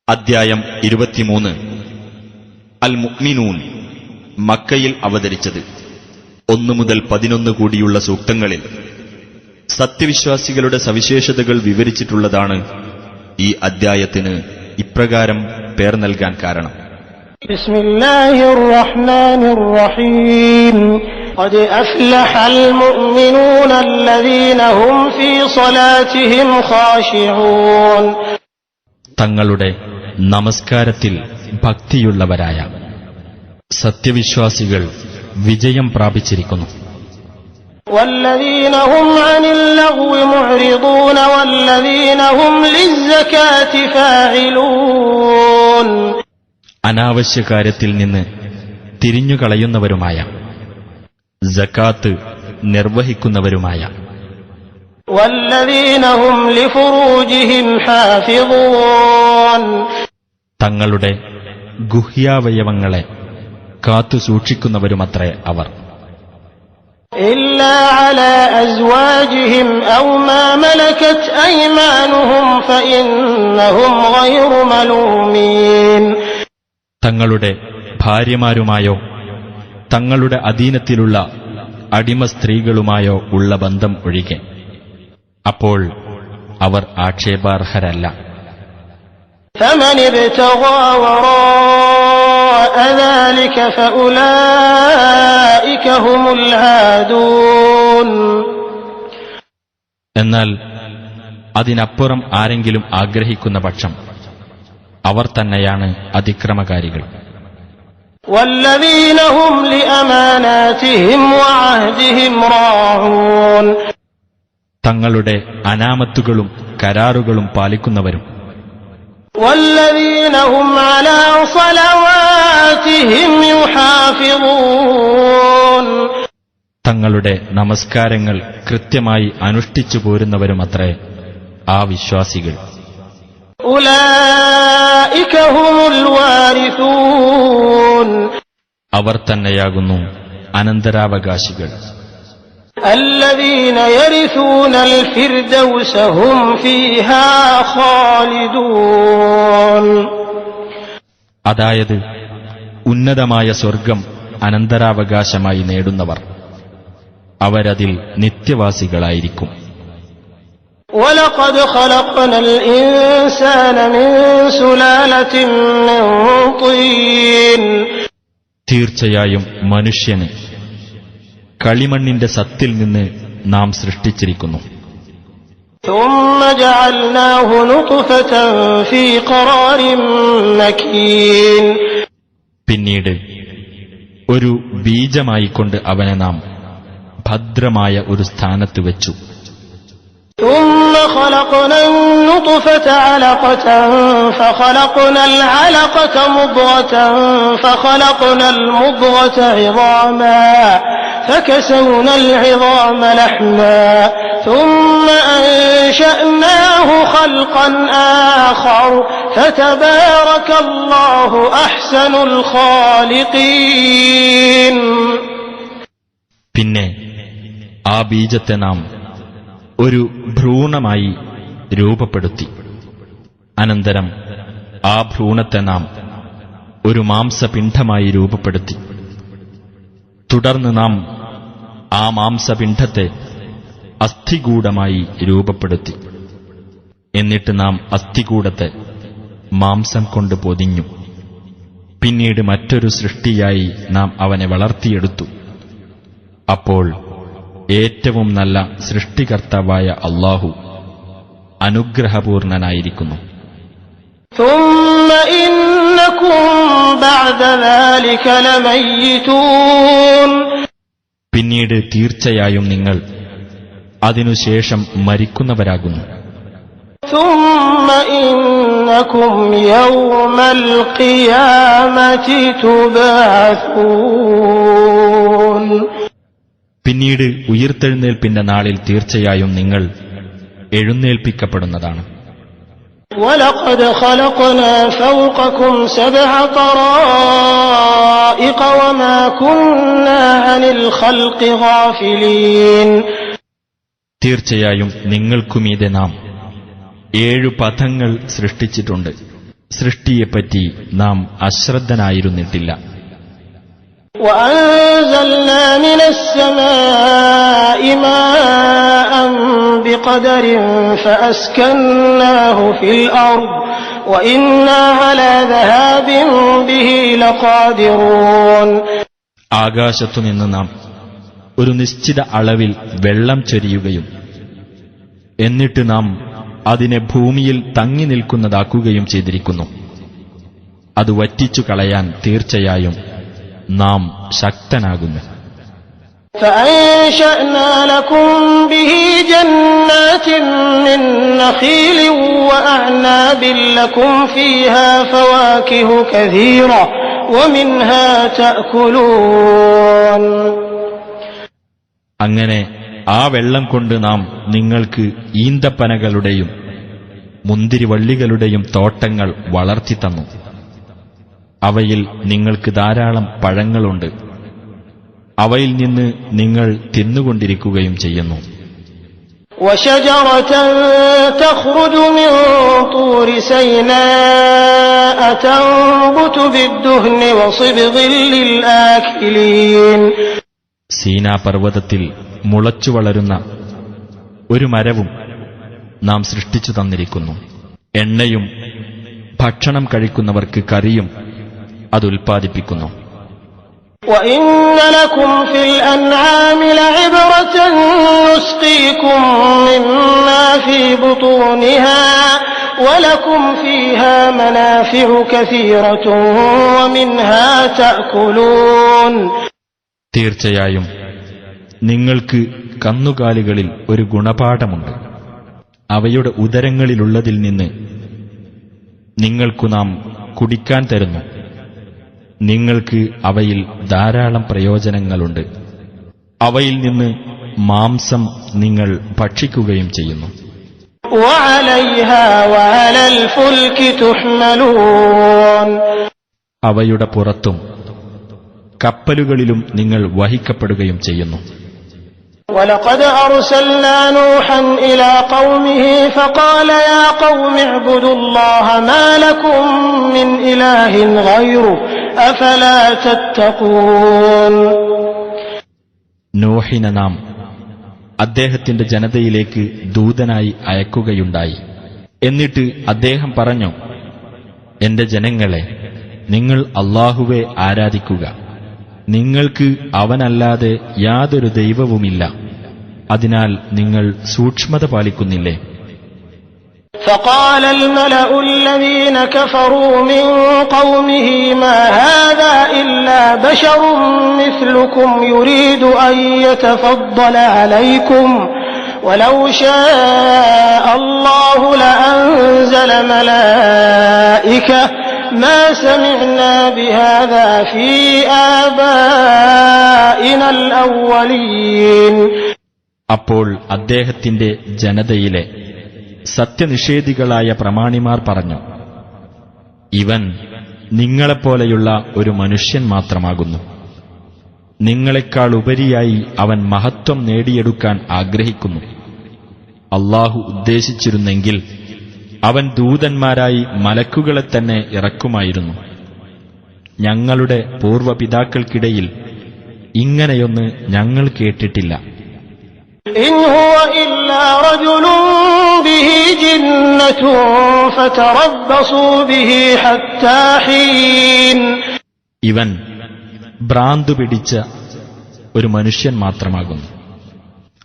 അദ്ധ്യായം 23 അൽ മുഅ്മിനൂൻ മക്കയിൽ അവതരിച്ചത് 1 മുതൽ 11 കൂടിയുള്ള സൂക്തങ്ങളിൽ സത്യവിശ്വാസികളുടെ സവിശേഷതകൾ വിവരിച്ചിട്ടുള്ളതാണ് ഈ അദ്ധ്യായത്തിന് ഇപ്രകാരം പേർ നൽകാൻ കാരണം. ബിസ്മില്ലാഹിർ റഹ്മാനിർ റഹീം ഖദ് അഫ്ലഹൽ മുഅ്മിനൂന അല്ലദീന ഹും ഫീ സ്വലാത്തിഹിം ഖാശിഊൻ. തങ്ങളുടെ നമസ്കാരത്തിൽ ഭക്തിയുള്ളവരായ സത്യവിശ്വാസികൾ വിജയം പ്രാപിച്ചിരിക്കുന്നു. വല്ലദീന ഹും അനിൽ ലഗ്വി മുഅ്രിദൂന വല്ലദീന ഹും ലിസ്സകാത്തി ഫാഇലൂൻ. അനാവശ്യ കാര്യത്തിൽ നിന്ന് തിരിഞ്ഞുകളയുന്നവരുമായ, സകാത്ത് നിർവഹിക്കുന്നവരുമായ, വല്ലദീന ഹും ലിഫുറൂജിഹിം ഹാഫിളൂൻ. തങ്ങളുടെ ഗുഹ്യാവയവങ്ങളെ കാത്തുസൂക്ഷിക്കുന്നവരുമത്രേ അവർ. ഇല്ലാ അലാ അസ്വാജിഹിം ഔ മാ മലകത് അയ്മാനുഹും ഫഇന്നഹും ഗൈറു മലൂമീൻ. തങ്ങളുടെ ഭാര്യമാരുമായോ തങ്ങളുടെ അധീനത്തിലുള്ള അടിമ സ്ത്രീകളുമായോ ഉള്ള ബന്ധം ഒഴികെ അപ്പോൾ അവർ ആക്ഷേപാർഹരല്ല. فمن ابتغى وراء ذلك فأولئك هم العادون. എന്നാൽ അതിനപ്പുറം ആരെങ്കിലും ആഗ്രഹിക്കുന്ന പക്ഷം അവർ തന്നെയാണ് അതിക്രമകാരികൾ. والذين هم لأماناتهم وعهدهم راعون. തങ്ങളുടെ അനാമത്തുകളും കരാറുകളും പാലിക്കുന്നവരും والذين هم على صلواتهم يحافظون. തങ്ങളുടെ നമസ്കാരങ്ങൾ കൃത്യമായി അനുഷ്ഠിച്ചു പോരുന്നവരുമത്രേ ആ വിശ്വാസികൾ. أولئك هم الوارثون. അവർ തന്നെയാകുന്നു അനന്തരാവകാശികൾ. الذين يرثون الفردوس هم فيها خالدون. അതായത് ഉന്നതമായ സ്വർഗം അനന്തരാവകാശമായി നേടുന്നവർ അവരതിൽ നിത്യവാസികളായിരിക്കും. ولقد خلقنا الإنسان من سلالة من طين. തീർച്ചയായും മനുഷ്യന് കളിമണ്ണിന്റെ സത്തിൽ നിന്ന് നാം സൃഷ്ടിച്ചിരിക്കുന്നു. ثم جعلناه نطفة في قرار مكين. പിന്നീട് ഒരു ബീജമായിക്കൊണ്ട് അവനെ നാം ഭദ്രമായ ഒരു സ്ഥാനത്ത് വെച്ചു. ثم خلقنا النطفة علقة فخلقنا العلقة مضغة فخلقنا المضغة عظاما فكسونا العظام لحما ثم أنشأناه خلقا آخر فتبارك الله أحسن الخالقين. പിന്നെ ആ ബീജത്തെ നാം ഒരു ഭ്രൂണമായി രൂപപ്പെടുത്തി. അനന്തരം ആ ഭ്രൂണത്തെ നാം ഒരു മാംസപിണ്ഡമായി രൂപപ്പെടുത്തി. തുടർന്ന് നാം ആ മാംസപിണ്ഡത്തെ അസ്ഥികൂടമായി രൂപപ്പെടുത്തി. എന്നിട്ട് നാം അസ്ഥികൂടത്തെ മാംസം കൊണ്ട് പൊതിഞ്ഞു. പിന്നീട് മറ്റൊരു സൃഷ്ടിയായി നാം അവനെ വളർത്തിയെടുത്തു. അപ്പോൾ ഏറ്റവും നല്ല സൃഷ്ടികർത്താവായ അല്ലാഹു അനുഗ്രഹപൂർണനായിരിക്കുന്നു. ثم إنكم بعد ذلك لميتون. പിന്നീട് തീർച്ചയായും നിങ്ങൾ അതിനുശേഷം മരിക്കുന്നവരാകുന്നു. ثم إنكم يوم القيامة تبعثون. പിന്നീട് ഉയിർത്തെഴുന്നേൽപ്പിന്റെ നാളിൽ തീർച്ചയായും നിങ്ങൾ എഴുന്നേൽപ്പിക്കപ്പെടുന്നതാണ്. وَلَقَدْ خَلَقْنَا فَوْقَكُمْ 7 طَرَائِقَ وَمَا كُنَّا عَنِ الْخَلْقِ غَافِلِينَ. തീർച്ചയായും നിങ്ങൾക്കുമീതെ നാം 7 പഥങ്ങൾ സൃഷ്ടിച്ചിട്ടുണ്ട്. സൃഷ്ടിയെപ്പറ്റി നാം അശ്രദ്ധനായിരുന്നിട്ടില്ല. وأنزلنا من السماء ماء بقدر فأسكناه في الأرض وإنا على ذهاب به لقادرون. ആകാശത്തുനിന്ന് നാം ഒരു നിശ്ചിത അളവിൽ വെള്ളം ചൊരിയുകയും എന്നിട്ട് നാം അതിനെ ഭൂമിയിൽ തങ്ങി നിൽക്കുന്നതാക്കുകയും ചെയ്തിരിക്കുന്നു. അത് വറ്റിച്ചു കളയാൻ തീർച്ചയായും നാം ശക്തനാകുന്നു. فأنشأنا لكم به جنات من نخيل وأعناب لكم فيها فواكه كثيرة ومنها تأكلون. അങ്ങനെ ആ വെള്ളം കൊണ്ട് നാം നിങ്ങൾക്ക് ഈന്തപ്പനകളുടെയും മുന്തിരിവള്ളികളുടെയും തോട്ടങ്ങൾ വളർത്തിത്തന്നു. അവയിൽ നിങ്ങൾക്ക് ധാരാളം പഴങ്ങളുണ്ട്. അവയിൽ നിന്ന് നിങ്ങൾ തിന്നുകൊണ്ടിരിക്കുകയും ചെയ്യുന്നു. وشجرة تخرج من طور سيناء تنبت بالدهن وصبغ للآكلين. സീനാ പർവ്വതത്തിൽ മുളച്ചു വളരുന്ന ഒരു മരവും നാം സൃഷ്ടിച്ചു തന്നിരിക്കുന്നു. എണ്ണയും ഭക്ഷണം കഴിക്കുന്നവർക്ക് കറിയും അതുൽപ്പാദിപ്പിക്കുന്നു. وَإِنَّ لَكُمْ فِي الْأَنْعَامِ لَعِبْرَةً نُسْقِيكُم مِّمَّا فِي بُطُونِهَا وَلَكُمْ فِيهَا مَنَافِعُ كَثِيرَةٌ وَمِنْهَا تَأْكُلُونَ. തീർച്ചയായും നിങ്ങൾക്ക് കന്നുകാലികളിൽ ഒരു ഗുണപാഠമുണ്ട്. അവയുടെ ഉദരങ്ങളിലുള്ളതിൽ നിന്ന് നിങ്ങൾക്കു നാം കുടിക്കാൻ തരുന്നു. നിങ്ങൾക്ക് അവയിൽ ധാരാളം പ്രയോജനങ്ങളുണ്ട്. അവയിൽ നിന്ന് മാംസം നിങ്ങൾ ഭക്ഷിക്കുകയും ചെയ്യുന്നു. وَعَلَيْهَا وَعَلَى الْفُلْكِ تُحْمَلُونَ. അവയുടെ പുറത്തും കപ്പലുകളിലും നിങ്ങൾ വഹിക്കപ്പെടുകയും ചെയ്യുന്നു. وَلَقَدْ أَرْسَلْنَا نُوحًا إِلَى قَوْمِهِ فَقَالَ يَا قَوْمِ اعْبُدُوا اللَّهَ مَا لَكُمْ مِنْ إِلَٰهٍ غَيْرُهُ أَفَلَا تَتَّقُونَ. നോഹിനെ നാം അദ്ദേഹത്തിന്റെ ജനതയിലേക്ക് ദൂതനായി അയക്കുകയുണ്ടായി. എന്നിട്ട് അദ്ദേഹം പറഞ്ഞു, എന്റെ ജനങ്ങളെ, നിങ്ങൾ അല്ലാഹുവെ ആരാധിക്കുക. നിങ്ങൾക്ക് അവനല്ലാതെ യാതൊരു ദൈവവുമില്ല. അതിനാൽ നിങ്ങൾ സൂക്ഷ്മത പാലിക്കുന്നില്ലേ? فقال الملأ الذين كفروا من قومه ما هذا إلا بشر مثلكم يريد أن يتفضل عليكم ولو شاء الله لأنزل ملائكة ما سمعنا بهذا في آبائنا الأولين. അപ്പോൾ അദ്ദേഹത്തിന്റെ ജനതയിലെ സത്യനിഷേധികളായ പ്രമാണിമാർ പറഞ്ഞു, ഇവൻ നിങ്ങളെപ്പോലെയുള്ള ഒരു മനുഷ്യൻ മാത്രമാകുന്നു. നിങ്ങളെക്കാൾ ഉപരിയായി അവൻ മഹത്വം നേടിയെടുക്കാൻ ആഗ്രഹിക്കുന്നു. അല്ലാഹു ഉദ്ദേശിച്ചിരുന്നെങ്കിൽ അവൻ ദൂതന്മാരായി മലക്കുകളെ തന്നെ ഇറക്കുമായിരുന്നു. ഞങ്ങളുടെ പൂർവ്വപിതാക്കൾക്കിടയിൽ ഇങ്ങനെയൊന്ന് ഞങ്ങൾ കേട്ടിട്ടില്ല. إن هو إلا رجل به جنة فتربصوا به حتى حين. ഇവൻ ഭ്രാന്തു പിടിച്ച ഒരു മനുഷ്യൻ മാത്രമാകുന്നു.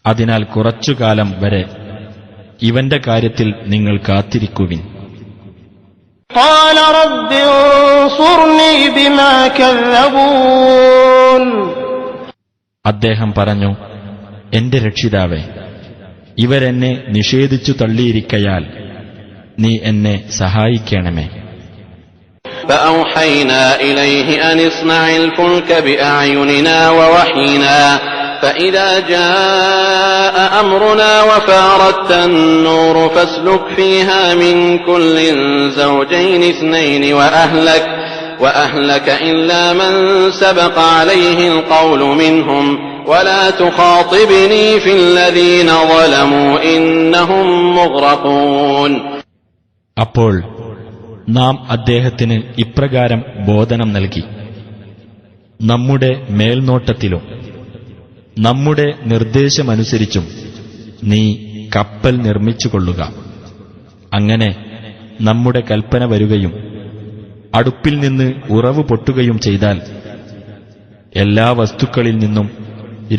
അതിനാൽ കുറച്ചുകാലം വരെ ഇവന്റെ കാര്യത്തിൽ നിങ്ങൾ കാത്തിരിക്കുവിൻ. قال رب انصرني بما كذبون. അദ്ദേഹം പറഞ്ഞു, എന്റെ രക്ഷിതാവേ, ഇവരെന്നെ നിഷേധിച്ചു തള്ളിയിരിക്കയാൽ നീ എന്നെ സഹായിക്കണമേ. فأوحينا إليه أن اصنع الفلك بأعيننا ووحينا فإذا جاء أمرنا وفارت النور فاسلك فيها من كل زوجين اثنين وأهلك إلا من سبق عليه القول منهم ولا تخاطبني في الذين ظلموا إنهم مغرقون. അപ്പോൾ നാം അദ്ദേഹത്തിന് ഇപ്രകാരം ബോധനം നൽകി: നമ്മുടെ മേൽനോട്ടത്തിലും നമ്മുടെ നിർദ്ദേശമനുസരിച്ചും നീ കപ്പൽ നിർമ്മിച്ചുകൊള്ളുക. അങ്ങനെ നമ്മുടെ കൽപ്പന വരുകയും അടുപ്പിൽ നിന്ന് ഉറവ് പൊട്ടുകയും ചെയ്താൽ എല്ലാ വസ്തുക്കളിൽ നിന്നും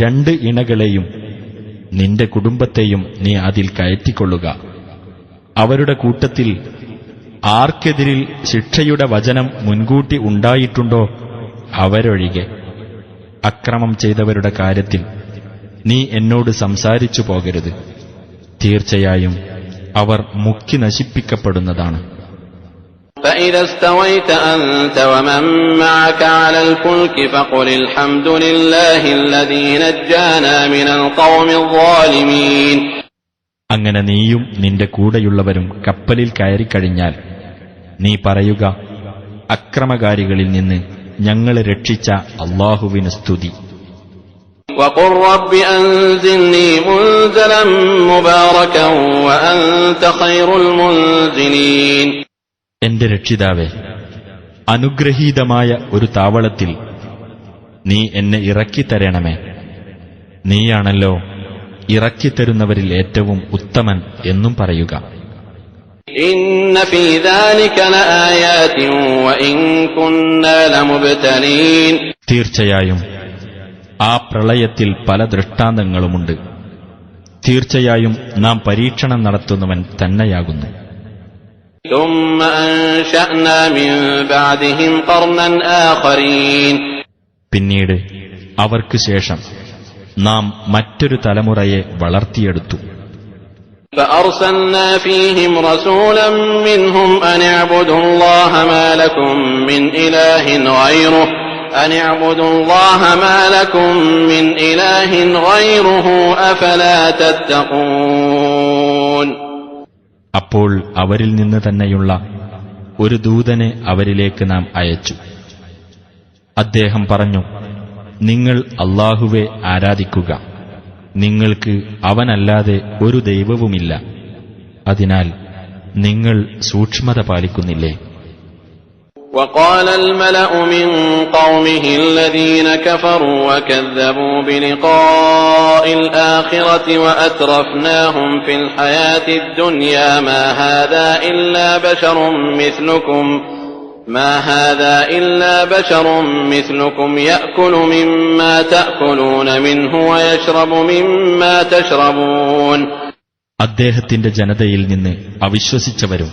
2 ഇണകളെയും നിന്റെ കുടുംബത്തെയും നീ അതിൽ കയറ്റിക്കൊള്ളുക. അവരുടെ കൂട്ടത്തിൽ ആർക്കെതിരിൽ ശിക്ഷയുടെ വചനം മുൻകൂട്ടി ഉണ്ടായിട്ടുണ്ടോ അവരൊഴികെ. അക്രമം ചെയ്തവരുടെ കാര്യത്തിൽ നീ എന്നോട് സംസാരിച്ചു പോകരുത്. തീർച്ചയായും അവർ മുക്കി നശിപ്പിക്കപ്പെടുന്നതാണ്. فإذا استويت أنت ومن معك على الفلك فقل الحمد لله الذي نجانا من القوم الظالمين. അങ്ങനെ നീയും നിന്റെ കൂടെയുള്ളവരും കപ്പലിൽ കയറിക്കഴിഞ്ഞാൽ നീ പറയുക: അക്രമകാരികളിൽ നിന്ന് ഞങ്ങളെ രക്ഷിച്ച അല്ലാഹുവിന് സ്തുതി. وقل رب أنزلني منزلا مباركا وأنت خير المنزلين. എന്റെ രക്ഷിതാവേ, അനുഗ്രഹീതമായ ഒരു താവളത്തിൽ നീ എന്നെ ഇറക്കിത്തരണമേ. നീയാണല്ലോ ഇറക്കിത്തരുന്നവരിൽ ഏറ്റവും ഉത്തമൻ എന്നും പറയുക. إن في ذلك لآيات وإن كنا لمبتلين. തീർച്ചയായും ആ പ്രളയത്തിൽ പല ദൃഷ്ടാന്തങ്ങളുമുണ്ട്. തീർച്ചയായും നാം പരീക്ഷണം നടത്തുന്നവൻ തന്നെയാകുന്നു. ثم أنشأنا من بعدهم قرنا آخرين. പിന്നീട് അവർക്ക് ശേഷം നാം മറ്റൊരു തലമുറയെ വളർത്തിയെടുത്തു. فأرسلنا فيهم رسولا منهم أن اعبدوا الله ما لكم من إله غيره أن اعبدوا الله ما لكم من إله غيره أفلا تتقون. അപ്പോൾ അവരിൽ നിന്ന് തന്നെയുള്ള ഒരു ദൂതനെ അവരിലേക്ക് നാം അയച്ചു. അദ്ദേഹം പറഞ്ഞു: നിങ്ങൾ അല്ലാഹുവെ ആരാധിക്കുക. നിങ്ങൾക്ക് അവനല്ലാതെ ഒരു ദൈവവുമില്ല. അതിനാൽ നിങ്ങൾ സൂക്ഷ്മത പാലിക്കുന്നില്ലേ? وقال الملأ من قومه الذين كفروا وكذبوا بلقاء الآخرة وأترفناهم في الحياة الدنيا ما هذا إلا بشر مثلكم يأكل مما تأكلون منه ويشرب مما تشربون. അദ്ദേഹത്തിന്റെ ജനതയിൽ നിന്ന് അവിശ്വസിച്ചവരും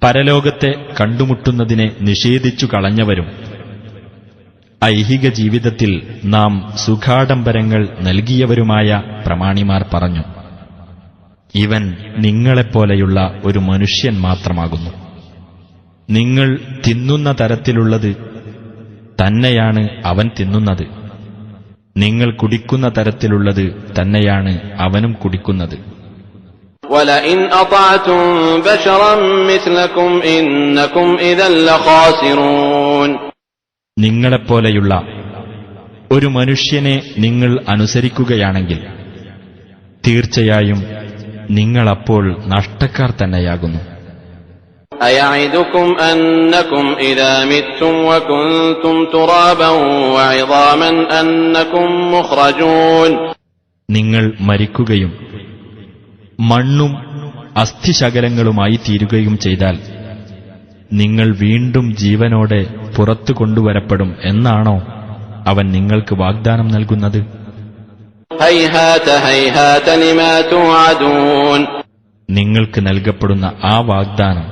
പരലോകത്തെ കണ്ടുമുട്ടുന്നതിനെ നിഷേധിച്ചു കളഞ്ഞവരും ഐഹിക ജീവിതത്തിൽ നാം സുഖാഡംബരങ്ങൾ നൽകിയവരുമായ പ്രമാണിമാർ പറഞ്ഞു: ഇവൻ നിങ്ങളെപ്പോലെയുള്ള ഒരു മനുഷ്യൻ മാത്രമാകുന്നു. നിങ്ങൾ തിന്നുന്ന തരത്തിലുള്ളത് തന്നെയാണ് അവൻ തിന്നുന്നത്. നിങ്ങൾ കുടിക്കുന്ന തരത്തിലുള്ളത് തന്നെയാണ് അവനും കുടിക്കുന്നത്. وَلَئِنْ أَطَعْتُمْ بَشَرًا مِثْلَكُمْ إِنَّكُمْ إِذًا لَخَاسِرُونَ. നിങ്ങളെപ്പോലെയുള്ള ഒരു മനുഷ്യനെ നിങ്ങൾ അനുസരിക്കുകയാണെങ്കിൽ തീർച്ചയായും നിങ്ങളപ്പോൾ നഷ്ടക്കാർ തന്നെയാകുന്നു. أَيَعِدُكُمْ أَنَّكُمْ إِذَا مِتُّمْ وَكُنْتُمْ تُرَابًا وَعِظَامًا أَنَّكُمْ مُخْرَجُونَ. നിങ്ങൾ മരിക്കുകയും മണ്ണും അസ്ഥിശകലങ്ങളുമായി തീരുകയും ചെയ്താൽ നിങ്ങൾ വീണ്ടും ജീവനോടെ പുറത്തു കൊണ്ടുവരപ്പെടും എന്നാണോ അവൻ നിങ്ങൾക്ക് വാഗ്ദാനം നൽകുന്നത്? هَيْهَاتَ هَيْهَاتَ لِمَا تُوعَدُونَ. നിങ്ങൾക്ക് നൽകപ്പെടുന്ന ആ വാഗ്ദാനം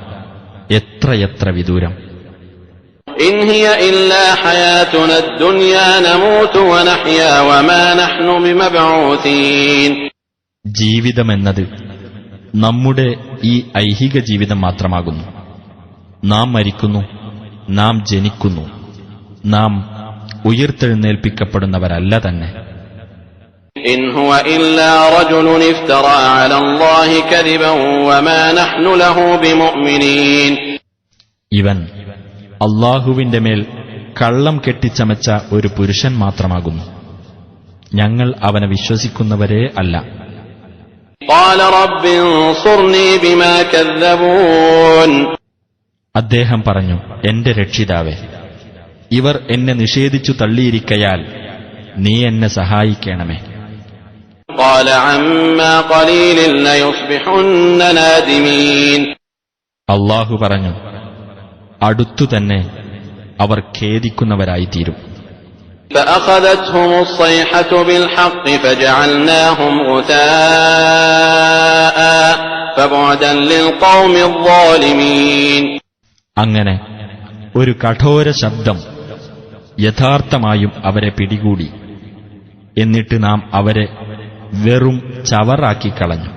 എത്രയെത്ര വിദൂരം! إِنْ هِيَ إِلَّا حَيَاتُنَا الدُّنْيَا نَمُوتُ وَنَحْيَا وَمَا نَحْنُ بِمَبْعُوثِينَ. ജീവിതമെന്നത് നമ്മുടെ ഈ ഐഹിക ജീവിതം മാത്രമാകുന്നു. നാം മരിക്കുന്നു, നാം ജനിക്കുന്നു, നാം ഉയർത്തെഴുന്നേൽപ്പിക്കപ്പെടുന്നവരല്ല തന്നെ. إِنْ هُوَ إِلَّا رَجُلٌ افْتَرَى عَلَى اللَّهِ كَذِبًا وَمَا نَحْنُ لَهُ بِمُؤْمِنِينَ. ഇവൻ അല്ലാഹുവിന്റെ മേൽ കള്ളം കെട്ടിച്ചമച്ച ഒരു പുരുഷൻ മാത്രമാകുന്നു. ഞങ്ങൾ അവനെ വിശ്വസിക്കുന്നവരേ അല്ല. قَالَ رَبِّ انصُرْنِي بِمَا كَذَّبُونِ. അദ്ദേഹം പറഞ്ഞു, എന്റെ രക്ഷിതാവേ, ഇവർ എന്നെ നിഷേധിച്ചു തള്ളിയിരിക്കയാൽ നീ എന്നെ സഹായിക്കണമേ. قال عما قليل ليصبحن نادمين. അല്ലാഹു പറഞ്ഞു, അടുത്തുതന്നെ അവർ ഖേദിക്കുന്നവരായിത്തീരും. فأخذتهم الصيحة بالحق فجعلناهم غثاء فبعدا للقوم الظالمين. അങ്ങനെ ഒരു കഠോര ശബ്ദം യഥാർത്ഥമായും അവരെ പിടികൂടി. എന്നിട്ട് നാം അവരെ വെറും ചവറാക്കിക്കളഞ്ഞു.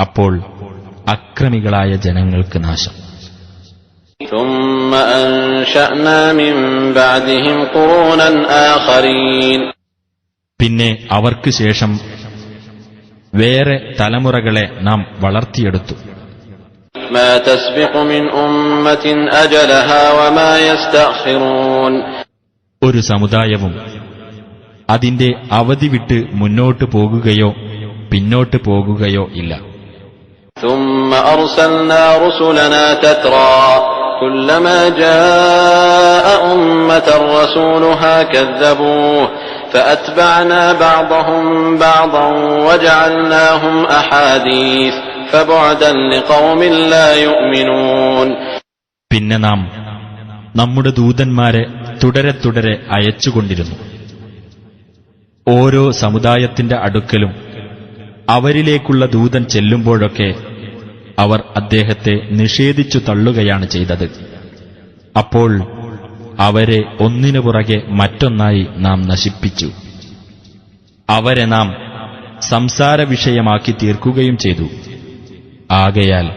അപ്പോൾ അക്രമികളായ ജനങ്ങൾക്ക് നാശം. ثم أنشأنا من بعدهم قرونا آخرين. പിന്നെ അവർക്ക് ശേഷം വേറെ തലമുറകളെ നാം വളർത്തിയെടുത്തു. ما تسبق من أمة أجلها وما يستأخرون. ഒരു സമുദായവും അതിന്റെ അവധി വിട്ട് മുന്നോട്ടു പോകുകയോ പിന്നോട്ട് പോകുകയോ ഇല്ല. ثم أرسلنا رسلنا تترى كلما جاء أمة رسولها كذبوه فأتبعنا بعضهم بعضا وجعلناهم أحاديث فبعدا لقوم لا يؤمنون. പിന്നെ നാം നമ്മുടെ ദൂതന്മാരെ തുടരെ തുടരെ അയച്ചുകൊണ്ടിരുന്നു. ഓരോ സമുദായത്തിന്റെ അടുക്കലും അവരിലേക്കുള്ള ദൂതൻ ചെല്ലുമ്പോഴൊക്കെ അവർ അദ്ദേഹത്തെ നിഷേധിച്ചു തള്ളുകയാണ് ചെയ്തത്. അപ്പോൾ അവരെ ഒന്നിനു പുറകെ മറ്റൊന്നായി നാം നശിപ്പിച്ചു. അവരെ നാം സംസാര വിഷയമാക്കി തീർക്കുകയും ചെയ്തു. ആകയാൽ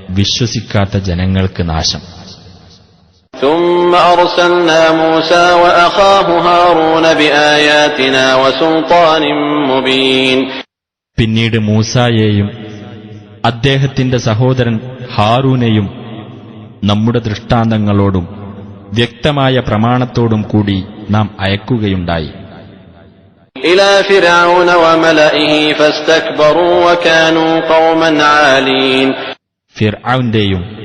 വിശ്വസിക്കാത്ത ജനങ്ങൾക്ക് നാശം. ثم أرسلنا موسى وأخاه هارون بآياتنا وسلطان مبين. പിന്നീട് മൂസായെയും അദ്ദേഹത്തിന്റെ സഹോദരൻ ഹാറൂനെയും നമ്മുടെ ദൃഷ്ടാന്തങ്ങളോടും വ്യക്തമായ പ്രമാണത്തോടും കൂടി നാം അയക്കുകയുണ്ടായി. إلى فرعون وملئه فاستكبروا وكانوا قوما عالين. ഫിർഔന്റെയും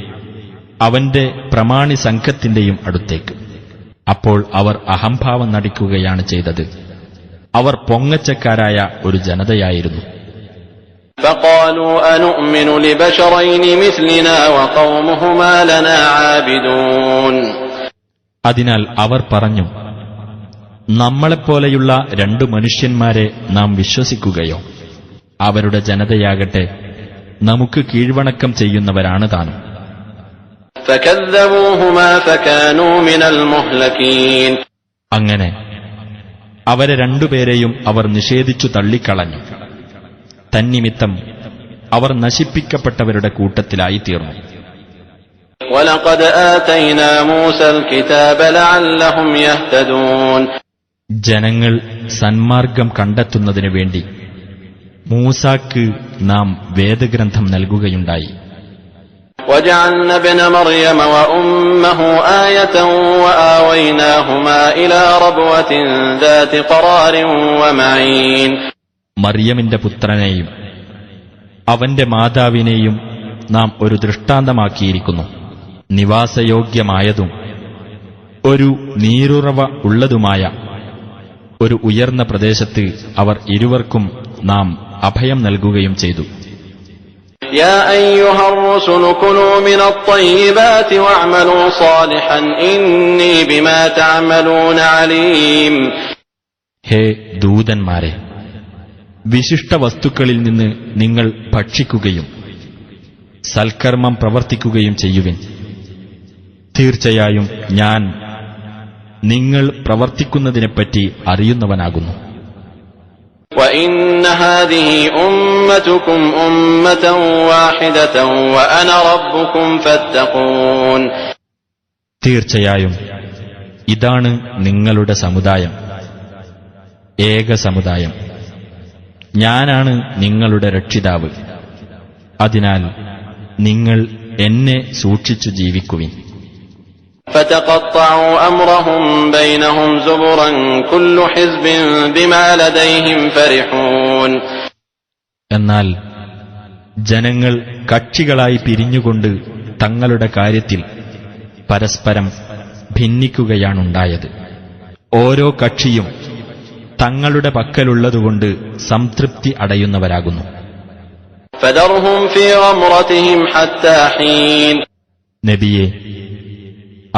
അവന്റെ പ്രമാണി സംഘത്തിന്റെയും അടുത്തേക്ക്. അപ്പോൾ അവർ അഹംഭാവം നടിക്കുകയാണ് ചെയ്തത്. അവർ പൊങ്ങച്ചക്കാരായ ഒരു ജനതയായിരുന്നു. فقالوا أنؤمن لبشرين مثلنا وقومهما لنا عابدون. അതിനാൽ അവർ പറഞ്ഞു, നമ്മളെപ്പോലെയുള്ള രണ്ടു മനുഷ്യന്മാരെ നാം വിശ്വസിക്കുകയോ? അവരുടെ ജനതയാകട്ടെ നമുക്ക് കീഴ്വണക്കം ചെയ്യുന്നവരാണ് താനും. فكذبوهما فكانوا من المهلكين. അങ്ങനെ അവരെ രണ്ടുപേരെയും അവർ നിഷേധിച്ചു തള്ളിക്കളഞ്ഞു. തന്നിമിത്തം അവർ നശിപ്പിക്കപ്പെട്ടവരുടെ കൂട്ടത്തിലായി തീർന്നു. وَلَقَدْ آتَيْنَا مُوسَى الْكِتَابَ لَعَلَّهُمْ يَهْتَدُونَ. ജനങ്ങൾ സന്മാർഗം കണ്ടെത്തുന്നതിനു വേണ്ടി മൂസാക്ക് നാം വേദഗ്രന്ഥം നൽകുകയുണ്ടായി. وَجَعَلْنَا ابْنَ مَرْيَمَ وَأُمَّهُ آيَةً وَآوَيْنَاهُمَا إِلَى رَبْوَةٍ ذَاتِ قَرَارٍ وَمَعِينٍ. മറിയമിന്റെ പുത്രനെയും അവന്റെ മാതാവിനെയും നാം ഒരു ദൃഷ്ടാന്തമാക്കിയിരിക്കുന്നു. നിവാസയോഗ്യമായതും ഒരു നീരുറവ ഉള്ളതുമായ ഒരു ഉയർന്ന പ്രദേശത്ത് അവർ ഇരുവർക്കും നാം അഭയം നൽകുകയും ചെയ്തു. يا أيها الرسل كلوا من الطيبات واعملوا صالحا إني بما تعملون عليم. ഹേ ദൂതന്മാരെ, വിശിഷ്ട വസ്തുക്കളിൽ നിന്ന് നിങ്ങൾ ഭക്ഷിക്കുകയും സൽക്കർമ്മം പ്രവർത്തിക്കുകയും ചെയ്യുവിൻ. തീർച്ചയായും ഞാൻ നിങ്ങൾ പ്രവർത്തിക്കുന്നതിനെപ്പറ്റി അറിയുന്നവനാകുന്നു. وإن هذه أمتكم أمة واحدة وأنا ربكم فاتقون. തീർച്ചയായും ഇതാണ് നിങ്ങളുടെ സമുദായം, ഏക സമുദായം. ഞാനാണ് നിങ്ങളുടെ രക്ഷിതാവ്. അതിനാൽ നിങ്ങൾ എന്നെ സൂക്ഷിച്ചു ജീവിക്കുവിൻ. فتقطعوا أمرهم بينهم زبرا كل حزب بما لديهم فرحون. എന്നാൽ ജനങ്ങൾ കക്ഷികളായി പിരിഞ്ഞുകൊണ്ട് തങ്ങളുടെ കാര്യത്തിൽ പരസ്പരം ഭിന്നിക്കുകയാണുണ്ടായത്. ഓരോ കക്ഷിയും തങ്ങളുടെ പക്കലുള്ളതുകൊണ്ട് സംതൃപ്തി അടയുന്നവരാകുന്നു. فذرهم في غمرتهم حتى حين നബിയെ,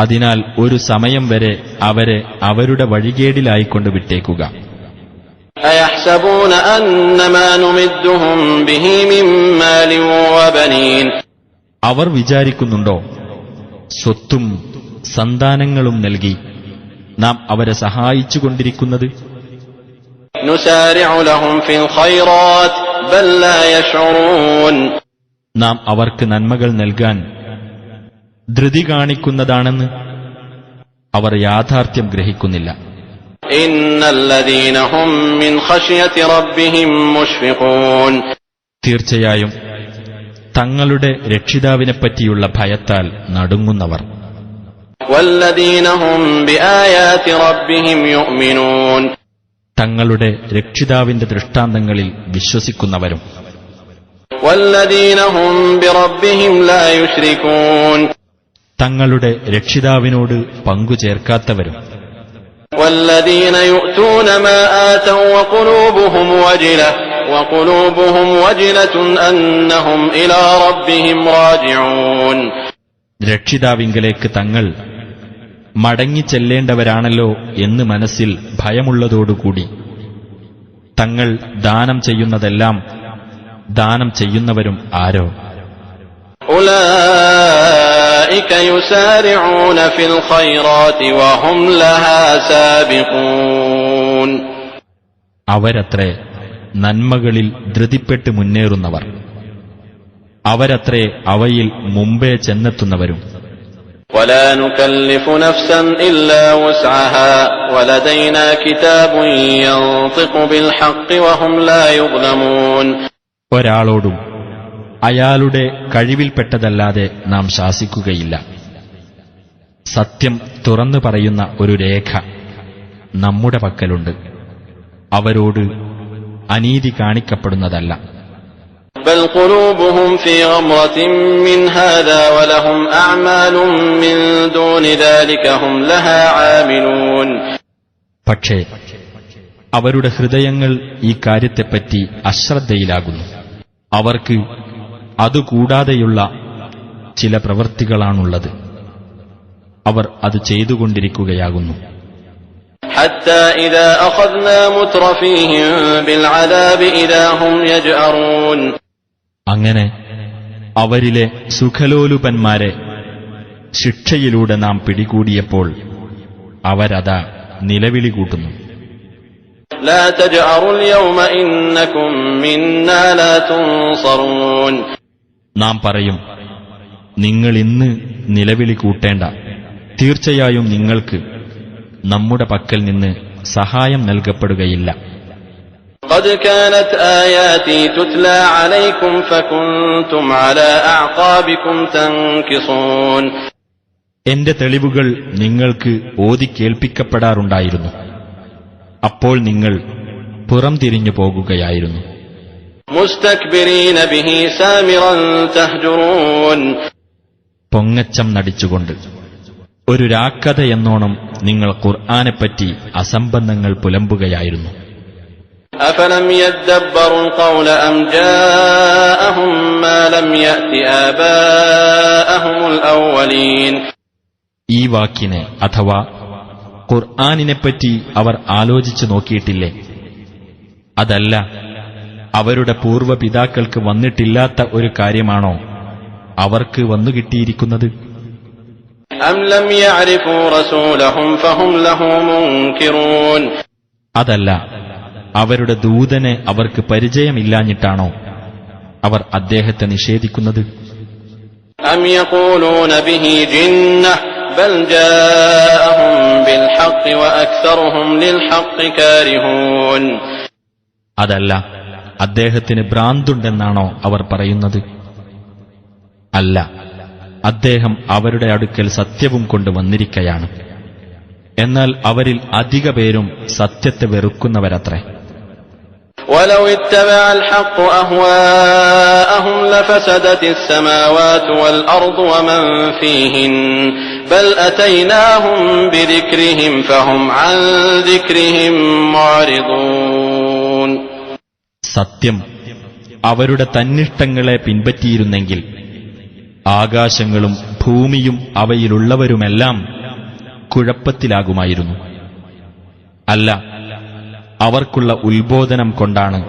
അതിനാൽ ഒരു സമയം വരെ അവരെ അവരുടെ വഴികേടിലായിക്കൊണ്ട് വിട്ടേക്കുക. أيحسبون أن ما نمدهم به من مال وبنين അവർ വിചാരിക്കുന്നുണ്ടോ സ്വത്തും സന്താനങ്ങളും നൽകി നാം അവരെ സഹായിച്ചുകൊണ്ടിരിക്കുന്നത്? نسارع لهم في الخيرات بل لا يشعرون നാം അവർക്ക് നന്മകൾ നൽകാൻ ധൃതി കാണിക്കുന്നതാണെന്ന് അവർ യാഥാർത്ഥ്യം ഗ്രഹിക്കുന്നില്ല. إن الذين هم من خشية ربهم مشفقون തീർച്ചയായും തങ്ങളുടെ രക്ഷിതാവിനെപ്പറ്റിയുള്ള ഭയത്താൽ നടുങ്ങുന്നവർ. والذين هم بآيات ربهم يؤمنون തങ്ങളുടെ രക്ഷിതാവിന്റെ ദൃഷ്ടാന്തങ്ങളിൽ വിശ്വസിക്കുന്നവരും. والذين هم بربهم لا يشركون തങ്ങളുടെ രക്ഷിതാവിനോട് പങ്കുചേർക്കാത്തവരും. والذين يؤتون ما آتوا وقلوبهم وجلة أنهم إلى ربهم راجعون രക്ഷിതാവിങ്കലേക്ക് തങ്ങൾ മടങ്ങിച്ചെല്ലേണ്ടവരാണല്ലോ എന്ന് മനസ്സിൽ ഭയമുള്ളതോടുകൂടി തങ്ങൾ ദാനം ചെയ്യുന്നതെല്ലാം ദാനം ചെയ്യുന്നവരും ആരോ? أولئك يسارعون في الخيرات وهم لها سابقون അവരത്രേ നന്മകളിൽ ധൃതിപ്പെട്ട് മുന്നേറുന്നവർ. അവരത്രേ അവയിൽ മുമ്പേ ചെന്നെത്തുന്നവരും. ولا نكلف نفسا إلا وسعها ولدينا كتاب ينطق بالحق وهم لا يظلمون ഒരാളോടും അയാളുടെ കഴിവിൽപ്പെട്ടതല്ലാതെ നാം ശാസിക്കുകയില്ല. സത്യം തുറന്നു പറയുന്ന ഒരു രേഖ നമ്മുടെ പക്കലുണ്ട്. അവരോട് അനീതി കാണിക്കപ്പെടുന്നതല്ല. بل قلوبهم في غمرة من هذا ولهم أعمال من دون ذلك هم لها عاملون പക്ഷേ അവരുടെ ഹൃദയങ്ങൾ ഈ കാര്യത്തെപ്പറ്റി അശ്രദ്ധയിലാകുന്നു. അവർക്ക് അതുകൂടാതെയുള്ള ചില പ്രവൃത്തികളാണുള്ളത്. അവർ അത് ചെയ്തുകൊണ്ടിരിക്കുകയാകുന്നു. حتى إذا أخذنا مترفيهم بالعذاب إذا هم يجأرون അങ്ങനെ അവരിലെ സുഖലോലുപന്മാരെ ശിക്ഷയിലൂടെ നാം പിടികൂടിയപ്പോൾ അവരതാ നിലവിളി കൂട്ടുന്നു. لا تجأروا اليوم إنكم منا لا تنصرون നാം പറയും, നിങ്ങൾ ഇന്ന് നിലവിളി കൂട്ടേണ്ട, തീർച്ചയായും നിങ്ങൾക്ക് നമ്മുടെ പക്കൽ നിന്ന് സഹായം നൽകപ്പെടുകയില്ല. قد كانت آياتي تتلى عليكم فكنتم على أعقابكم تنكصون എന്റെ തെളിവുകൾ നിങ്ങൾക്ക് ഓതിക്കേൾപ്പിക്കപ്പെടാറുണ്ടായിരുന്നു. അപ്പോൾ നിങ്ങൾ പുറംതിരിഞ്ഞു പോകുകയായിരുന്നു. مستكبرين به سامرا تهجرون പൊങ്ങച്ചം നടിച്ചുകൊണ്ട് ഒരു രാക്കഥ എന്നോണം നിങ്ങൾ ഖുർആനെപ്പറ്റി അസംബന്ധങ്ങൾ പുലമ്പുകയായിരുന്നു. أفلم يدبروا القول أم جاءهم ما لم يأت آباءهم الأولين ഈ വാക്കിനെ അഥവാ ഖുർആനിനെപ്പറ്റി അവർ ആലോചിച്ചു നോക്കിയിട്ടില്ലേ? അതല്ല അവരുടെ പൂർവ്വപിതാക്കൾക്ക് വന്നിട്ടില്ലാത്ത ഒരു കാര്യമാണോ അവർക്ക് വന്നുകിട്ടിയിരിക്കുന്നത്? أم لم يعرفوا رسولهم فهم له منكرون അതല്ല അവരുടെ ദൂതനെ അവർക്ക് പരിചയമില്ലാഞ്ഞിട്ടാണോ അവർ അദ്ദേഹത്തെ നിഷേധിക്കുന്നത്? أم يقولون به جنة بل جاءهم بالحق وأكثرهم للحق كارهون അതല്ല അദ്ദേഹത്തിന് ഭ്രാന്തുണ്ടെന്നാണോ അവർ പറയുന്നത്? അല്ല, അദ്ദേഹം അവരുടെ അടുക്കൽ സത്യവും കൊണ്ട് വന്നിരിക്കയാണ്. എന്നാൽ അവരിൽ അധിക പേരും സത്യത്തെ വെറുക്കുന്നവരത്രേ. ولو اتبع الحق أهواءهم لفسدت السماوات والأرض ومن فيهن بل أتيناهم بذكرهم فهم عن ذكرهم معرضون. സത്യം, അവരുടെ തന്നിഷ്ടങ്ങളെ പിൻപറ്റിയിരുന്നെങ്കിൽ ആകാശങ്ങളും ഭൂമിയും അവയിലുള്ളവരുമെല്ലാം കുഴപ്പത്തിലാകുമായിരുന്നു. അല്ല, അവർക്കുള്ള ഉത്ബോധനം കൊണ്ടാണ്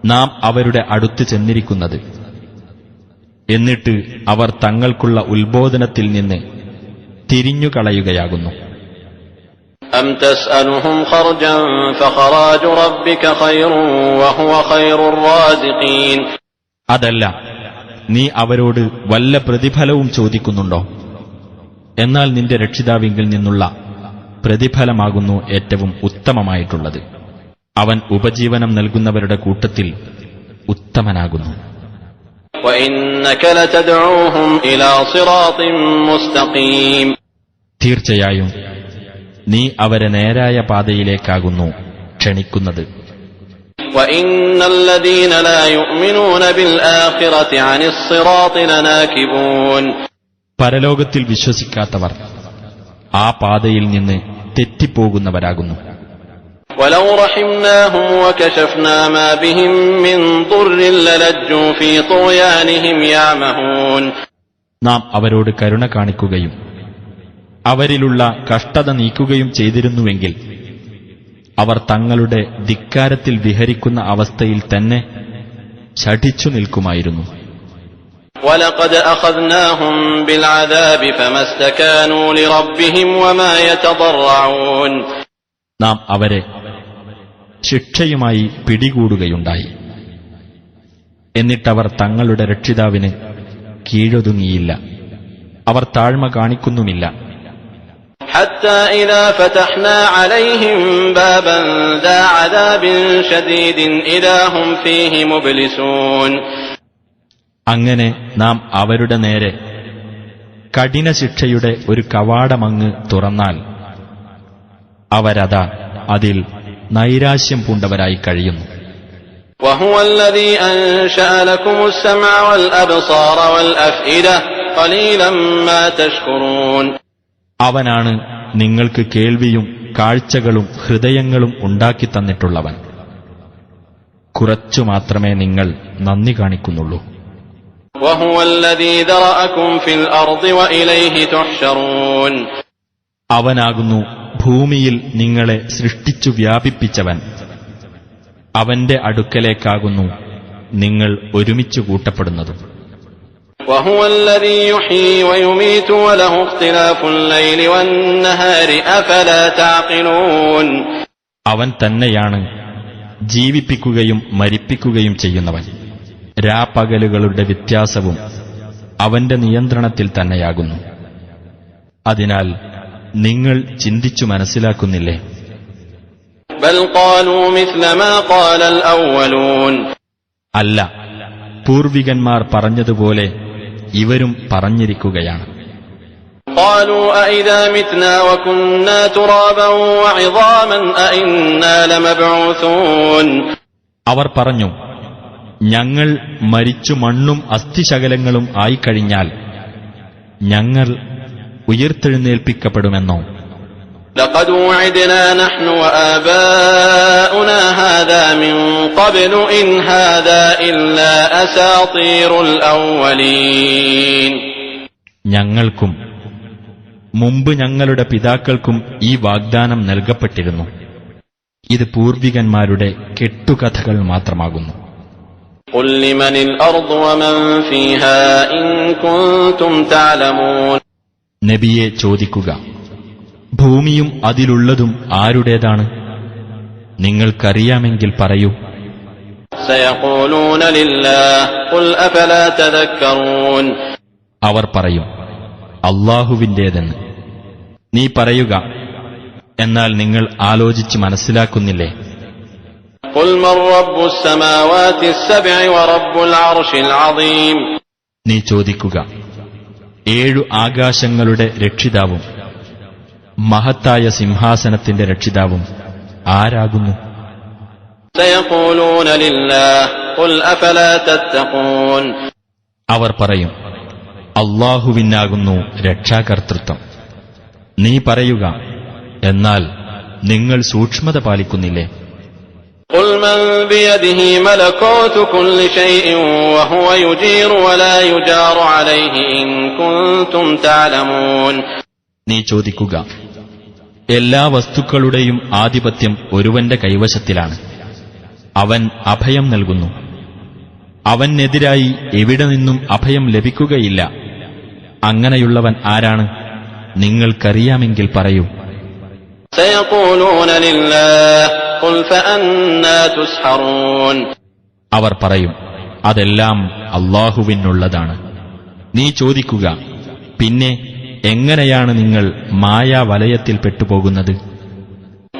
നാം അവരുടെ അടുത്ത് ചെന്നിരിക്കുന്നത്. എന്നിട്ട് അവർ തങ്ങൾക്കുള്ള ഉത്ബോധനത്തിൽ നിന്ന് തിരിഞ്ഞുകളയുകയാകുന്നു. أم تسألهم خرجا فخراج ربك خير وهو خير الرازقين. അതല്ല, നീ അവരോട് വല്ല പ്രതിഫലവും ചോദിക്കുന്നുണ്ടോ? എന്നാൽ നിന്റെ രക്ഷിതാവിങ്കിൽ നിന്നുള്ള പ്രതിഫലമാകുന്നു ഏറ്റവും ഉത്തമമായിട്ടുള്ളത്. അവൻ ഉപജീവനം നൽകുന്നവരുടെ കൂട്ടത്തിൽ ഉത്തമനാകുന്നു. وإنك لتدعوهم إلى صراط مستقيم. തീർച്ചയായും നീ അവരെ നേരായ പാതയിലേക്കാകുന്നു ക്ഷണിക്കുന്നത്. وإن الذين لا يؤمنون بالآخرة عن الصراط لناكبون. പരലോകത്തിൽ വിശ്വസിക്കാത്തവർ ആ പാതയിൽ നിന്ന് തെറ്റിപ്പോകുന്നവരാകുന്നു. ولو رحمناهم وكشفنا ما بهم من ضر للجوا في طغيانهم يعمهون. നാം അവരോട് കരുണ കാണിക്കുകയും അവരിലുള്ള കഷ്ടത നീക്കുകയും ചെയ്തിരുന്നുവെങ്കിൽ അവർ തങ്ങളുടെ ധിക്കാരത്തിൽ വിഹരിക്കുന്ന അവസ്ഥയിൽ തന്നെ ശഠിച്ചു നിൽക്കുമായിരുന്നു. وَلَقَدْ أَخَذْنَاهُمْ بِالْعَذَابِ فَمَا اسْتَكَانُوا لِرَبِّهِمْ وَمَا يَتَضَرَّعُونَ. നാം അവരെ ശിക്ഷയുമായി പിടികൂടുകയുണ്ടായി. എന്നിട്ടവർ തങ്ങളുടെ രക്ഷിതാവിന് കീഴൊതുങ്ങിയില്ല, അവർ താഴ്മ കാണിക്കുന്നുമില്ല. حتى إذا فتحنا عليهم بابا ذا عذاب شديد إذا هم فيه مبلسون. അങ്ങനെ നാം അവരുടെ നേരെ കഠിന ശിക്ഷയുടെ ഒരു കവാടമങ്ങ് തുറന്നാൽ അവരതാ അതിൽ നൈരാശ്യം പൂണ്ടവരായി കഴിയുന്നു. وهو الذي أنشأ لكم السمع والأبصار والأفئدة قليلا ما تشكرون. അവനാണ് നിങ്ങൾക്ക് കേൾവിയും കാഴ്ചകളും ഹൃദയങ്ങളും ഉണ്ടാക്കി തന്നിട്ടുള്ളവൻ. കുറച്ചു മാത്രമേ നിങ്ങൾ നന്ദി കാണിക്കുന്നുള്ളൂ. وهو الذي ذرأكم في الأرض وإليه تحشرون. അവനാകുന്നു ഭൂമിയിൽ നിങ്ങളെ സൃഷ്ടിച്ചു വ്യാപിപ്പിച്ചവൻ. അവന്റെ അടുക്കലേക്കാകുന്നു നിങ്ങൾ ഒരുമിച്ചു കൂട്ടപ്പെടുന്നതും. وهو الذي يحيي ويميت وله اختلاف الليل والنهار أفلا تعقلون. അവൻ തന്നെയാണ് ജീവിപ്പിക്കുകയും മരിപ്പിക്കുകയും ചെയ്യുന്നവൻ. രാപ്പകലുകളുടെ വ്യത്യാസവും അവന്റെ നിയന്ത്രണത്തിൽ തന്നെയാകുന്നു. അതിനാൽ നിങ്ങൾ ചിന്തിച്ചു മനസ്സിലാക്കുന്നില്ലേ? بل قالوا مثل ما قال الأولون. അല്ല, പൂർവികന്മാർ പറഞ്ഞതുപോലെ ഇവരും പറഞ്ഞിരിക്കുകയാണ്. قالوا أئذا متنا وكنا ترابا وعظاما أئنا لمبعوثون. അവർ പറഞ്ഞു, ഞങ്ങൾ മരിച്ചു മണ്ണും അസ്ഥിശകലങ്ങളും ആയിക്കഴിഞ്ഞാൽ ഞങ്ങൾ ഉയർത്തെഴുന്നേൽപ്പിക്കപ്പെടുമെന്നോ? لقد وعدنا نحن وآباؤنا هذا من قبل إن هذا إلا أساطير الأولين. ഞങ്ങൾക്കും മുമ്പ് ഞങ്ങളുടെ പിതാക്കൾക്കും ഈ വാഗ്ദാനം നൽകപ്പെട്ടിരുന്നു. ഇത് പൂർവികന്മാരുടെ കെട്ടുകഥകൾ മാത്രമാകുന്നു. قل لمن الأرض ومن فيها إن كنتم تعلمون. നബിയെ ചോദിക്കുക, ഭൂമിയും അതിലുള്ളതും ആരുടേതാണ്? നിങ്ങൾക്കറിയാമെങ്കിൽ പറയൂ. سيقولون لله قل أفلا تذكرون. അവർ പറയും, അല്ലാഹുവിന്റേതെന്ന്. നീ പറയുക, എന്നാൽ നിങ്ങൾ ആലോചിച്ച് മനസ്സിലാക്കുന്നില്ലേ? قل من رب السماوات السبع ورب العرش العظيم. നീ ചോദിക്കുക, 7 ആകാശങ്ങളുടെ രക്ഷിതാവും മഹത്തായ സിംഹാസനത്തിന്റെ രക്ഷിതാവും ആരാകുന്നു? سيقولون لله قل أفلا تتقون. അവർ പറയും, അല്ലാഹുവിനാകുന്നു രക്ഷാകർതൃത്വം. നീ പറയുക, എന്നാൽ നിങ്ങൾ സൂക്ഷ്മത പാലിക്കുന്നില്ലേ? قل من بيده ملكوت كل شيء وهو يجير ولا يجار عليه إن كنتم تعلمون. നീ ചോദിക്കുക, എല്ലാ വസ്തുക്കളുടെയും ആധിപത്യം ഒരുവന്റെ കൈവശത്തിലാണ്. അവൻ അഭയം നൽകുന്നു. അവനെതിരായി എവിടെ നിന്നും അഭയം ലഭിക്കുകയില്ല. അങ്ങനെയുള്ളവൻ ആരാണ്? നിങ്ങൾക്കറിയാമെങ്കിൽ പറയൂ. سيقولون لله قل فأنى تسحرون. അവർ പറയും, അതെല്ലാം അല്ലാഹുവിനുള്ളതാണ്. നീ ചോദിക്കുക, പിന്നെ എങ്ങനെയാണ് നിങ്ങൾ മായാവലയത്തിൽ പെട്ടുപോകുന്നത്?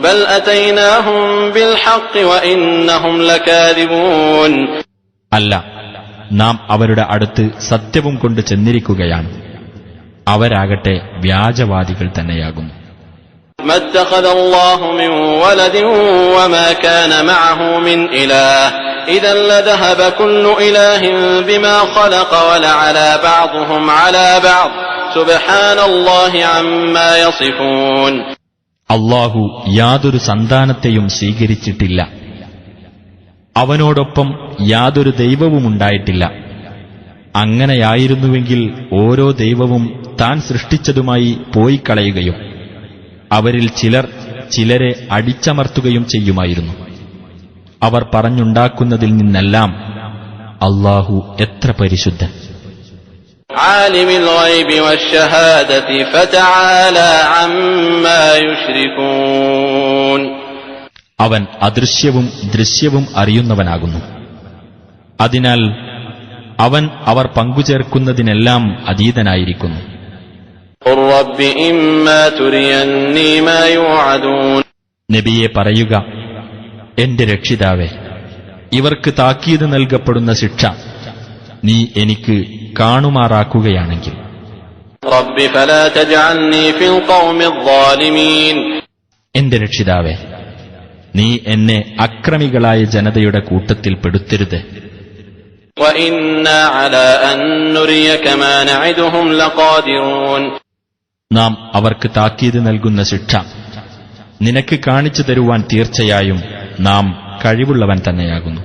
بل أتيناهم بالحق وإنهم لكاذبون. അല്ല, നാം അവരുടെ അടുത്ത് സത്യവും കൊണ്ട് ചെന്നിരിക്കുകയാണ്. അവരാകട്ടെ വ്യാജവാദികൾ തന്നെയാകുന്നു. ما اتخذ الله من ولد وما كان معه من إله إذا لذهب كل إله بما خلق ولعلى بعضهم على بعض سبحان الله عما يصفون. അല്ലാഹു യാതൊരു സന്താനത്തെയും സ്വീകരിച്ചിട്ടില്ല. അവനോടൊപ്പം യാതൊരു ദൈവവുമുണ്ടായിട്ടില്ല. അങ്ങനെയായിരുന്നുവെങ്കിൽ ഓരോ ദൈവവും താൻ സൃഷ്ടിച്ചതുമായി പോയിക്കളയുകയും അവരിൽ ചിലർ ചിലരെ അടിച്ചമർത്തുകയും ചെയ്യുമായിരുന്നു. അവർ പറഞ്ഞുണ്ടാക്കുന്നതിൽ നിന്നെല്ലാം അല്ലാഹു എത്ര പരിശുദ്ധൻ. عالم الغيب والشهادة فتعالى عما يشركون. അവൻ അദൃശ്യവും ദൃശ്യവും അറിയുന്നവനാകുന്നു. അതിനാൽ അവൻ അവർ പങ്കുചേർക്കുന്നതിനെല്ലാം അതീതനായിരിക്കുന്നു. قل رب إما تريني ما يوعدون. നബിയെ പറയുക, എന്റെ രക്ഷിതാവേ, ഇവർക്ക് താക്കീത് നൽകപ്പെടുന്ന ശിക്ഷ നീ എനിക്ക് കാണുമാറാക്കുകയാണെങ്കിൽ. رب فلا تجعلني في القوم الظالمين. എന്റെ രക്ഷിതാവേ, നീ എന്നെ അക്രമികളായ ജനതയുടെ കൂട്ടത്തിൽ പെടുത്തരുത്. وإنا على أن نريك ما نعدهم لقادرون. നാം അവർക്ക് താക്കീത് നൽകുന്ന ശിക്ഷ നിനക്ക് കാണിച്ചു തരുവാൻ തീർച്ചയായും നാം കഴിവുള്ളവൻ തന്നെയാകുന്നു.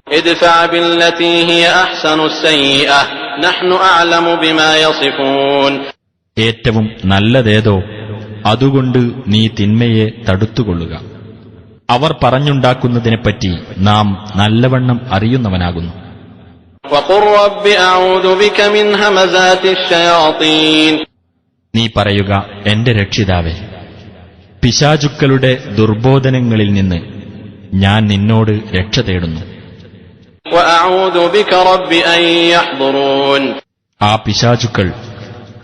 ادفع بالتي هي أحسن السيئة نحن أعلم بما يصفون. ഏറ്റവും നല്ലതേതോ അതുകൊണ്ട് നീ തിന്മയെ തടുത്തുകൊള്ളുക. അവർ പറഞ്ഞുണ്ടാക്കുന്നതിനെപ്പറ്റി നാം നല്ലവണ്ണം അറിയുന്നവനാകുന്നു. وقل رب أعوذ بك من همزات الشياطين. നീ പറയുക, എന്റെ രക്ഷിതാവേ, പിശാചുക്കളുടെ ദുർബോധനങ്ങളിൽ നിന്ന് ഞാൻ നിന്നോട് രക്ഷ തേടുന്നു. وأعوذ بك رب أن يحضرون. ആ പിശാചുക്കൾ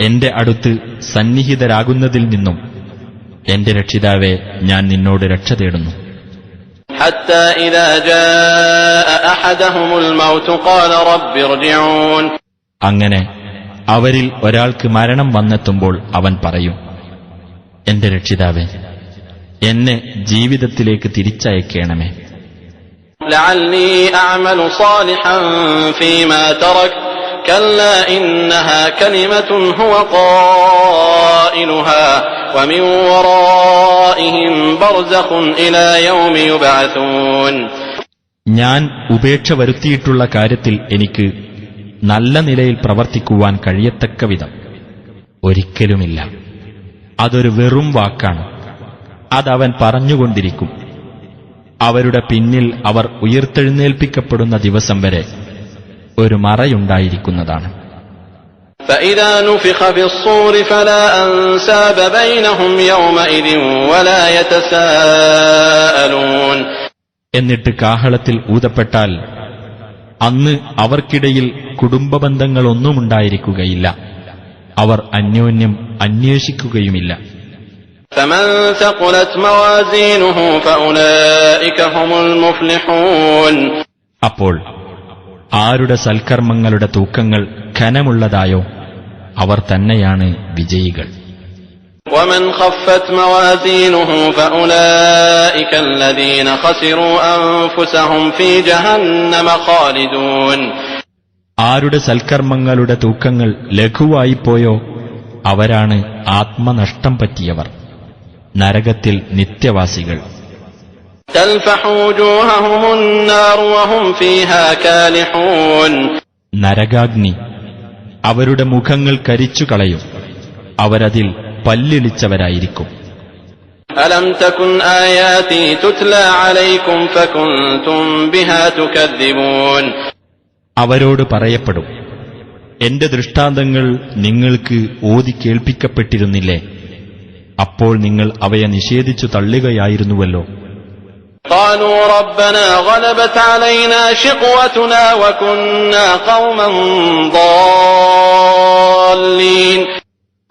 എന്റെ അടുത്ത് സന്നിഹിതരാകുന്നതിൽ നിന്നും എന്റെ രക്ഷിതാവേ, ഞാൻ നിന്നോട് രക്ഷ തേടുന്നു. حتى إذا جاء أحدهم الموت قال رب ارجعون. അങ്ങനെ അവരിൽ ഒരാൾക്ക് മരണം വന്നെത്തുമ്പോൾ അവൻ പറയും, എന്റെ രക്ഷിതാവേ, എന്നെ ജീവിതത്തിലേക്ക് തിരിച്ചയക്കണമേ. لعلي أعمل صالحا فيما ترك كلا إنها كلمة هو قائلها ومن ورائهم برزخ إلى يوم يبعثون. ഞാൻ ഉപേക്ഷ വരുത്തിയിട്ടുള്ള കാര്യത്തിൽ എനിക്ക് നല്ല നിലയിൽ പ്രവർത്തിക്കുവാൻ കഴിയത്തക്ക വിധം ഒരിക്കലുമില്ല. അതൊരു വെറും വാക്കാണ്. അതവൻ പറഞ്ഞുകൊണ്ടിരിക്കും. അവരുടെ പിന്നിൽ അവർ ഉയർത്തെഴുന്നേൽപ്പിക്കപ്പെടുന്ന ദിവസം വരെ ഒരു മറയുണ്ടായിരിക്കുന്നതാണ്. فإذا نفخ في الصور فلا أنساب بينهم يومئذ ولا يتساءلون. എന്നിട്ട് കാഹളത്തിൽ ഊതപ്പെട്ടാൽ അന്ന് അവർക്കിടയിൽ കുടുംബബന്ധങ്ങളൊന്നുമുണ്ടായിരിക്കുകയില്ല. അവർ അന്യോന്യം അന്വേഷിക്കുകയുമില്ല. فمن ثقلت موازينه فأولئك هم المفلحون. അപ്പോൾ ആരുടെ സൽക്കർമ്മങ്ങളുടെ തൂക്കങ്ങൾ ഘനമുള്ളതായോ അവർ തന്നെയാണ് വിജയികൾ. ومن خفت موازينه فأولئك الذين خسروا أنفسهم في جهنم خالدون. ആരുടെ സൽക്കർമ്മങ്ങളുടെ തൂക്കങ്ങൾ ലഘുവായിപ്പോയോ അവരാണ് ആത്മനഷ്ടം പറ്റിയവർ, നരകത്തിൽ നിത്യവാസികൾ. تلفح وجوههم النار وهم فيها كالحون. നരകാഗ്നി അവരുടെ മുഖങ്ങൾ കരിച്ചുകളയും, അവരതിൽ പല്ലിളിച്ചവരായിരിക്കും. ألم تكن آياتي تتلى عليكم فكنتم بها تكذبون. അവരോട് പറയപ്പെടും, എന്റെ ദൃഷ്ടാന്തങ്ങൾ നിങ്ങൾക്ക് ഓതി കേൾപ്പിക്കപ്പെട്ടിരുന്നില്ലേ? അപ്പോൾ നിങ്ങൾ അവയെ നിഷേധിച്ചു തള്ളുകയായിരുന്നുവല്ലോ. قالوا ربنا غلبت علينا شقوتنا وكنا قوما ضالين.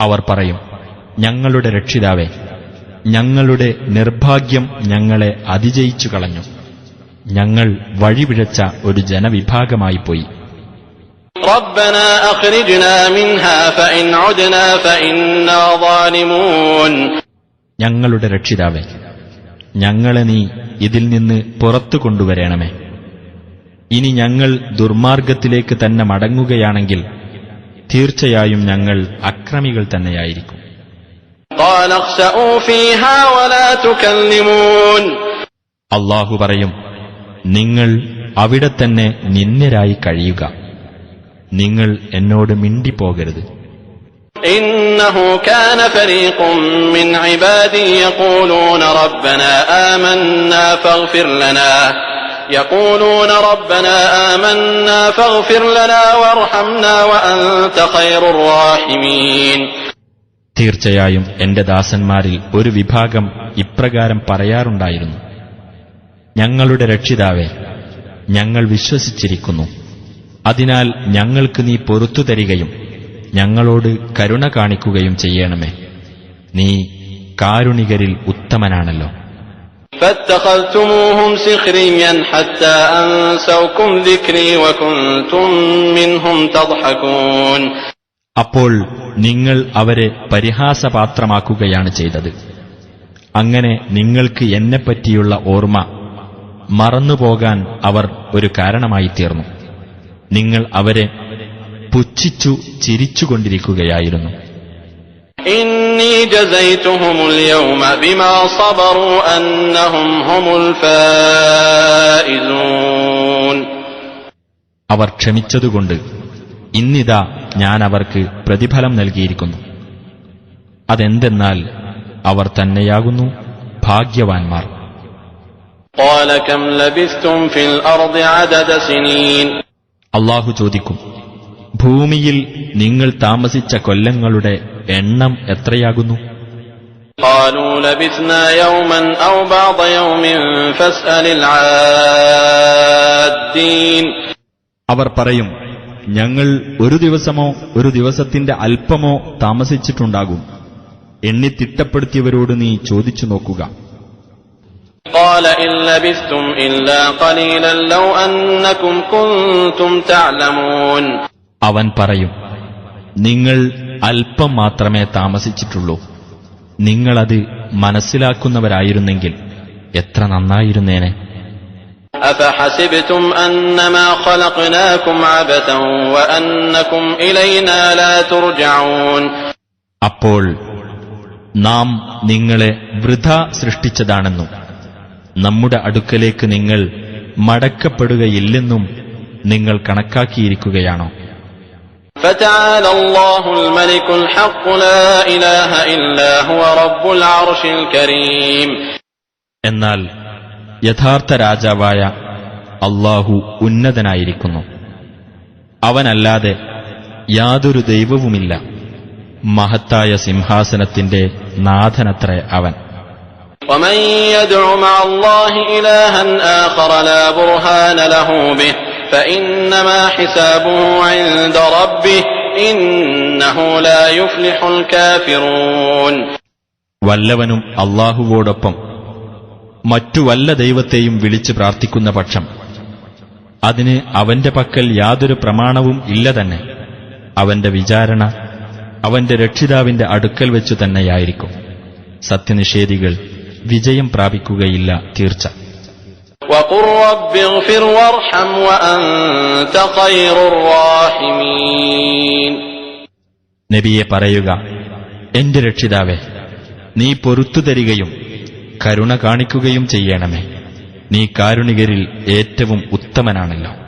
അവർ പറയും, ഞങ്ങളുടെ രക്ഷിതാവേ, ഞങ്ങളുടെ നിർഭാഗ്യം ഞങ്ങളെ അതിജയിച്ചു കളഞ്ഞു. ഞങ്ങൾ വഴിപിഴച്ച ഒരു ജനവിഭാഗമായിപ്പോയി. ربنا أخرجنا منها فإن عدنا فإنا ظالمون. ഞങ്ങളുടെ രക്ഷിതാവേ, ഞങ്ങളെ നീ ഇതിൽ നിന്ന് പുറത്തു കൊണ്ടുവരണമേ. ഇനി ഞങ്ങൾ ദുർമാർഗത്തിലേക്ക് തന്നെ മടങ്ങുകയാണെങ്കിൽ തീർച്ചയായും ഞങ്ങൾ അക്രമികൾ തന്നെയായിരിക്കും. قال اخسئوا فيها ولا تكلمون. അല്ലാഹു പറയും, നിങ്ങൾ അവിടെ തന്നെ നിന്ദ്യരായി കഴിയുക, നിങ്ങൾ എന്നോട് മിണ്ടിപ്പോകരുത്. إنه كان فريق من عبادي يقولون ربنا آمنا فاغفر لنا وارحمنا وأنت خير الراحمين. തീർച്ചയായും എന്റെ ദാസന്മാരിൽ ഒരു വിഭാഗം ഇപ്രകാരം പറയാറുണ്ടായിരുന്നു, ഞങ്ങളുടെ രക്ഷിതാവേ, ഞങ്ങൾ വിശ്വസിച്ചിരിക്കുന്നു, അതിനാൽ ഞങ്ങൾക്ക് നീ പൊറുത്തു തരികയും ഞങ്ങളോട് കരുണ കാണിക്കുകയും ചെയ്യണമേ. നീ കാരുണികരിൽ ഉത്തമനാണല്ലോ. فاتخذتموهم سخريا حتى أنسوكم ذكري وكنتم منهم تضحكون. അപ്പോൾ നിങ്ങൾ അവരെ പരിഹാസപാത്രമാക്കുകയാണ് ചെയ്തത്. അങ്ങനെ നിങ്ങൾക്ക് എന്നെപ്പറ്റിയുള്ള ഓർമ്മ മറന്നുപോകാൻ അവർ ഒരു കാരണമായി തീർന്നു. നിങ്ങൾ അവരെ പുച്ഛിച്ചു ചിരിച്ചുകൊണ്ടിരിക്കുകയായിരുന്നു. إني جزيتهم اليوم بما صبروا أنهم هم الفائزون. അവർ ക്ഷമിച്ചതുകൊണ്ട് ഇന്നിതാ ഞാൻ അവർക്ക് പ്രതിഫലം നൽകിയിരിക്കുന്നു. അതെന്തെന്നാൽ അവർ തന്നെയാകുന്നു ഭാഗ്യവാന്മാർ. قال كم لبثتم في الأرض عدد سنين. അല്ലാഹു ചോദിക്കും, ഭൂമിയിൽ നിങ്ങൾ താമസിച്ച കൊല്ലങ്ങളുടെ എണ്ണം എത്രയാകുന്നു? قالوا لبثنا يوما أو بعض يوم فاسأل العادين. അവർ പറയും, ഞങ്ങൾ ഒരു ദിവസമോ ഒരു ദിവസത്തിന്റെ അല്പമോ താമസിച്ചിട്ടുണ്ടാകും. എണ്ണി തിട്ടപ്പെടുത്തിയവരോട് നീ ചോദിച്ചു നോക്കുക. قال إن لبثتم إلا قليلا لو أنكم كنتم تعلمون. അവൻ പറയും, നിങ്ങൾ അല്പം മാത്രമേ താമസിച്ചിട്ടുള്ളൂ. നിങ്ങളത് മനസ്സിലാക്കുന്നവരായിരുന്നെങ്കിൽ എത്ര നന്നായിരുന്നേനെ. أفحسبتم أنما خلقناكم عبثا وأنكم إلينا لا ترجعون. അപ്പോൾ നാം നിങ്ങളെ വൃഥ സൃഷ്ടിച്ചതാണെന്നും നമ്മുടെ അടുക്കലേക്ക് നിങ്ങൾ മടക്കപ്പെടുകയില്ലെന്നും നിങ്ങൾ കണക്കാക്കിയിരിക്കുകയാണോ? فتعالى الله الملك الحق لا إله إلا هو رب العرش الكريم. എന്നാൽ യഥാർത്ഥ രാജാവായ അല്ലാഹു ഉന്നതനായിരിക്കുന്നു. അവനല്ലാതെ യാതൊരു ദൈവവുമില്ല. മഹത്തായ സിംഹാസനത്തിന്റെ നാഥനത്രേ അവൻ. ومن يدع مع الله إلها آخر لا برهان له به فإنما حسابه عند ربه إنه لا يفلح الكافرون. വല്ലവനും അല്ലാഹുവോടൊപ്പം മറ്റു വല്ല ദൈവത്തെയും വിളിച്ച് പ്രാർത്ഥിക്കുന്ന പക്ഷം അതിന് അവന്റെ പക്കൽ യാതൊരു പ്രമാണവും ഇല്ല തന്നെ. അവന്റെ വിചാരണ അവന്റെ രക്ഷിതാവിന്റെ അടുക്കൽ വെച്ചു തന്നെയായിരിക്കും. സത്യനിഷേധികൾ വിജയം പ്രാപിക്കുകയില്ല തീർച്ച. وقل رب اغفر وارحم وأنت خير الراحمين. നബിയെ പറയുക, എന്റെ രക്ഷിതാവേ, നീ പൊറുത്തു തരികയും കരുണ കാണിക്കുകയും ചെയ്യണമേ. നീ കാരുണികരിൽ ഏറ്റവും ഉത്തമനാണല്ലോ.